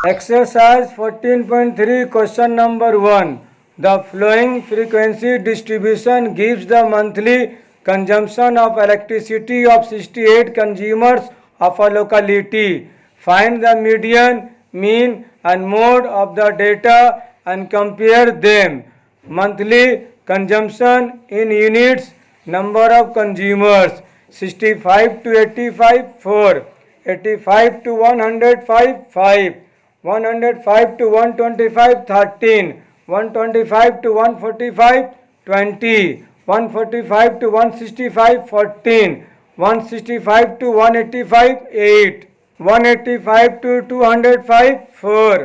Exercise 14.3 question number 1. The following frequency distribution gives the monthly consumption of electricity of 68 consumers of a locality. Find the median, mean and mode of the data and compare them. Monthly consumption in units, number of consumers 65 to 85 4, 85 to 105 5, 105 to 125 13, 125 to 145 20, 145 to 165 14, 165 to 185 8, 185 to 205 4.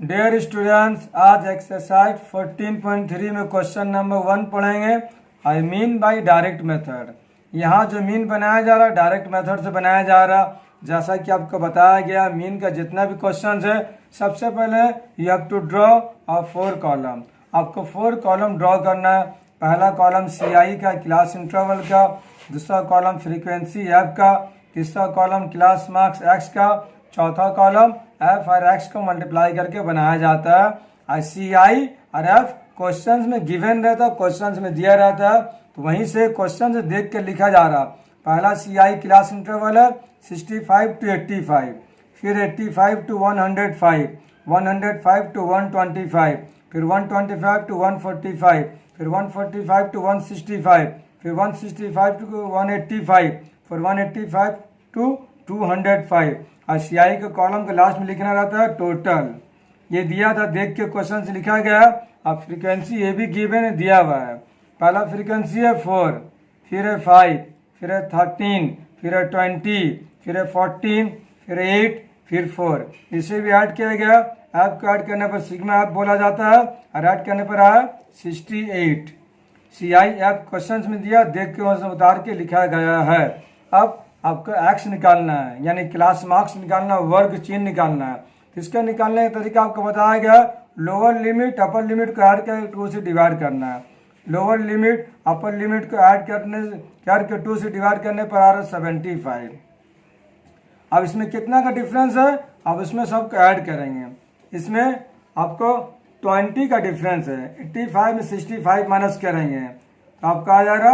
Dear students, आज exercise 14.3 में question number 1 पढ़ेंगे। I mean by direct method. यहाँ जो mean बनाया जा रहा है direct method से बनाया जा रहा। जैसा कि आपको बताया गया, मीन का जितना भी क्वेश्चन है, सबसे पहले you have to draw a 4 column. आपको 4 कॉलम ड्रॉ करना है। पहला कॉलम CI का, क्लास इंटरवल का, दूसरा कॉलम फ्रीक्वेंसी F का, तीसरा कॉलम क्लास मार्क्स X का, चौथा कॉलम F और X को मल्टीप्लाई करके बनाया जाता है। CI और F क्वेश्चंस में गिवन रहता है, क्वेश्चंस में दिया रहता है, तो वहीं से क्वेश्चन देख के लिखा जा रहा। पहला CI क्लास इंटरवल है 65 to 85, फिर 85 to 105, 105 to 125, फिर 125 to 145, फिर 145 to 165, फिर 165 to 185, फिर 185 to 205। और CI के कॉलम के लास्ट में लिखना रहता है टोटल। ये दिया था, देख के क्वेश्चन से लिखा गया। अब फ्रीक्वेंसी ये भी गिवन दिया हुआ है। पहला फ्रीक्वेंसी है 4, फिर है 5, फिर है 13, फिर है 20, फिर है 14, फिर 8, फिर 4। इसे भी ऐड किया गया। ऐप को ऐड करने पर सिग्मा ऐप बोला जाता है और ऐड करने पर आया 68। CI ऐप क्वेश्चन में दिया, देख के वहाँ उतार के लिखा गया है। अब आपको एक्स निकालना है, यानी क्लास मार्क्स निकालना, वर्ग चिन्ह निकालना है। इसका निकालने का तरीका आपको बताया गया। लोअर लिमिट अपर लिमिट को ऐड करके 2 से डिवाइड करना है। लोअर लिमिट अपर लिमिट को ऐड करके 2 से डिवाइड करने पर आ रहा है 75। अब इसमें कितना का डिफरेंस है, अब इसमें सबको ऐड करेंगे। इसमें आपको 20 का डिफरेंस है। 85 में 65 माइनस करेंगे तो आपका आ जाएगा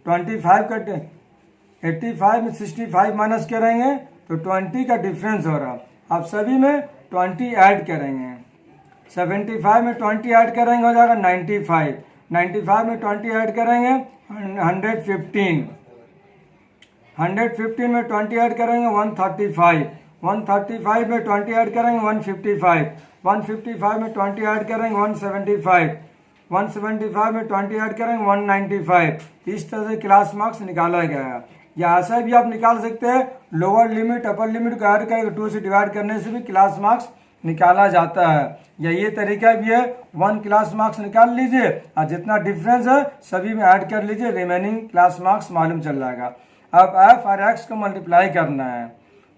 25 का। 85 में 65 माइनस करेंगे तो 20 का डिफरेंस हो रहा। अब सभी में 20 ऐड करेंगे। 75 में 20 ऐड करेंगे हो जाएगा 95। 95 में 20 ऐड करेंगे 115। 115 में 20 ऐड करेंगे 135। 135 में 20 ऐड करेंगे 155। 155 में 20 ऐड करेंगे 175। 175 में 20 ऐड करेंगे 195। इस तरह से क्लास मार्क्स निकाला गया है। या ऐसा भी आप निकाल सकते हैं, लोअर लिमिट अपर लिमिट को ऐड करके 2 से डिवाइड करने से भी क्लास मार्क्स निकाला जाता है। या ये तरीका भी है, 1 क्लास मार्क्स निकाल लीजिए और जितना डिफरेंस है सभी में ऐड कर लीजिए, रिमेनिंग क्लास मार्क्स मालूम चल जाएगा। अब F और X को मल्टीप्लाई करना है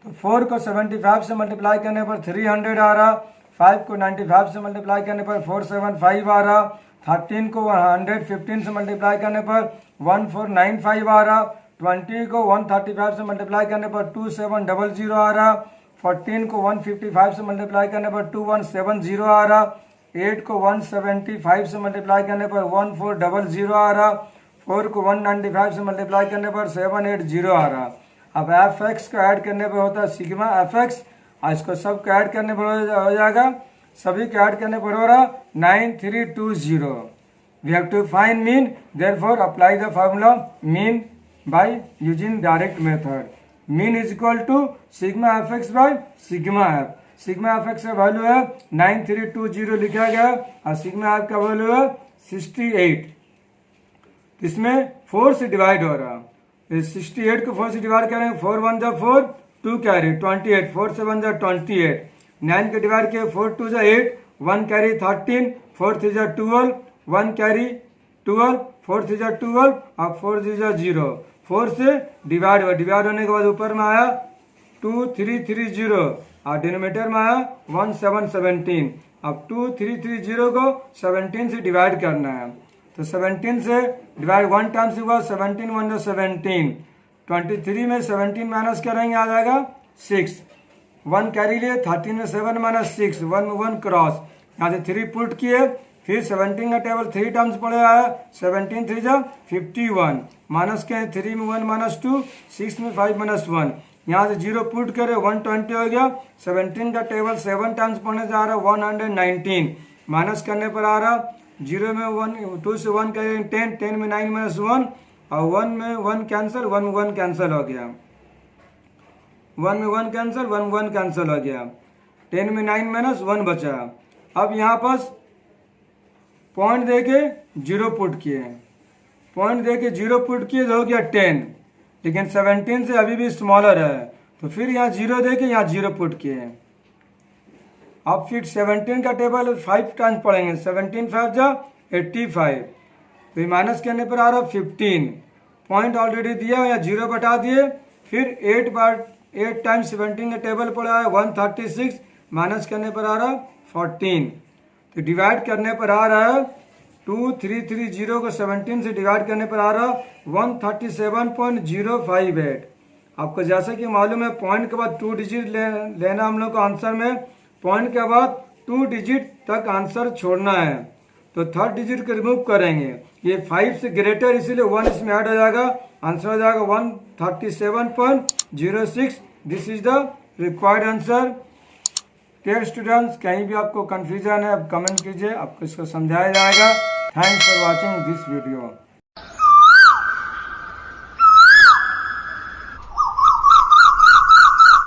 तो 4 को 75 से मल्टीप्लाई करने पर 300 आ रहा। 5 को 95 से मल्टीप्लाई करने पर 475 आ रहा। 13 को 115 से मल्टीप्लाई करने पर 1495 आ रहा। 20 को 135 से मल्टीप्लाई करने पर 2700 आ रहा। 14 को 155 से मल्टीप्लाई करने पर 2170 आ रहा। 8 को 175 से मल्टीप्लाई करने पर 1400 आ रहा। 4 को 195 से मल्टीप्लाई करने पर 780 आ रहा। अब FX को ऐड करने पर होता है सिग्मा FX, और इसको सब को ऐड करने पर हो जाएगा, सभी को ऐड करने पर हो रहा 9320। We have to find mean, therefore apply the formula mean by using direct method. Mean is equal to sigma fx by sigma f. sigma fx का वैल्यू है 9320 लिखा गया और sigma f का वैल्यू है 68। इसमें 4 से डिवाइड हो रहा। इस 68 को 4 से डिवाइड करेंगे, 4 1 जा 4, 2 कैरी 28, 4 से 1 जा 28। 9 के डिवाइड किए 4 2 जा 8, 1 कैरी 13, 4 3 जा 12, 1 कैरी 12, 4 3 जा 12 और 4 3 जा 0। 4 से डिवाइड हुआ, डिवाइड होने के बाद ऊपर में आया 2330 और डिनोमिनेटर में आया 1717। अब 2330 को 17 से डिवाइड करना है तो 17 से डिवाइड 1 टाइम से हुआ 17 1 17। 23 में 17 माइनस करेंगे आ जाएगा 6। 1 कैरी लिए, 13 में 7 माइनस 6, 1 में 1 क्रॉस, यहाँ से 3 पुट किए, फिर 17 का टेबल 3 टाइम्स पड़ेगा है, 17 3 जा 51, माइनस के 3 में 1 माइनस 2, 6 में 5 माइनस 1, यहाँ से 0 पुट करे 120 हो गया। 17 का टेबल 7 टाइम्स पढ़ने जा रहा है 119, माइनस करने पर आ रहा 0 में 1, 2 से 1 करेंगे 10, 10 में 9 माइनस 1, और 1 में 1 कैंसिल, 1 में 1 कैंसिल हो गया, 1 में 1 कैंसिल, 1 1 कैंसिल हो गया, 10 में 9 माइनस 1 बचा। अब यहाँ पास पॉइंट दे के 0 पुट किए, पॉइंट दे के 0 पुट किए तो हो गया 10, लेकिन 17 से अभी भी स्मॉलर है, तो फिर यहाँ 0 दे के यहाँ 0 पुट किए। अब फिर 17 का टेबल 5 टाइम्स पढ़ेंगे, 17 5 जा 85, तो माइनस करने पर आ रहा 15, पॉइंट ऑलरेडी दिया या 0 बटा दिए, फिर 8 टाइम्स 17 का टेबल पड़ा है 136, माइनस करने पर आ रहा 14, तो डिवाइड करने पर आ रहा है 2330 को 17 से डिवाइड करने पर आ रहा 137.058। आपको जैसा कि मालूम है पॉइंट के बाद 2 डिजिट लेना हम लोग को आंसर में, पॉइंट के बाद 2 डिजिट तक आंसर छोड़ना है, तो थर्ड डिजिट को रिमूव करेंगे, ये 5 से ग्रेटर इसीलिए 1 इसमें ऐड हो जाएगा, आंसर हो जाएगा 137.06। This is the required answer. Dear students, कहीं भी आपको कंफ्यूजन है आप कमेंट कीजिए, आपको इसको समझाया जाएगा। Thanks for watching this video.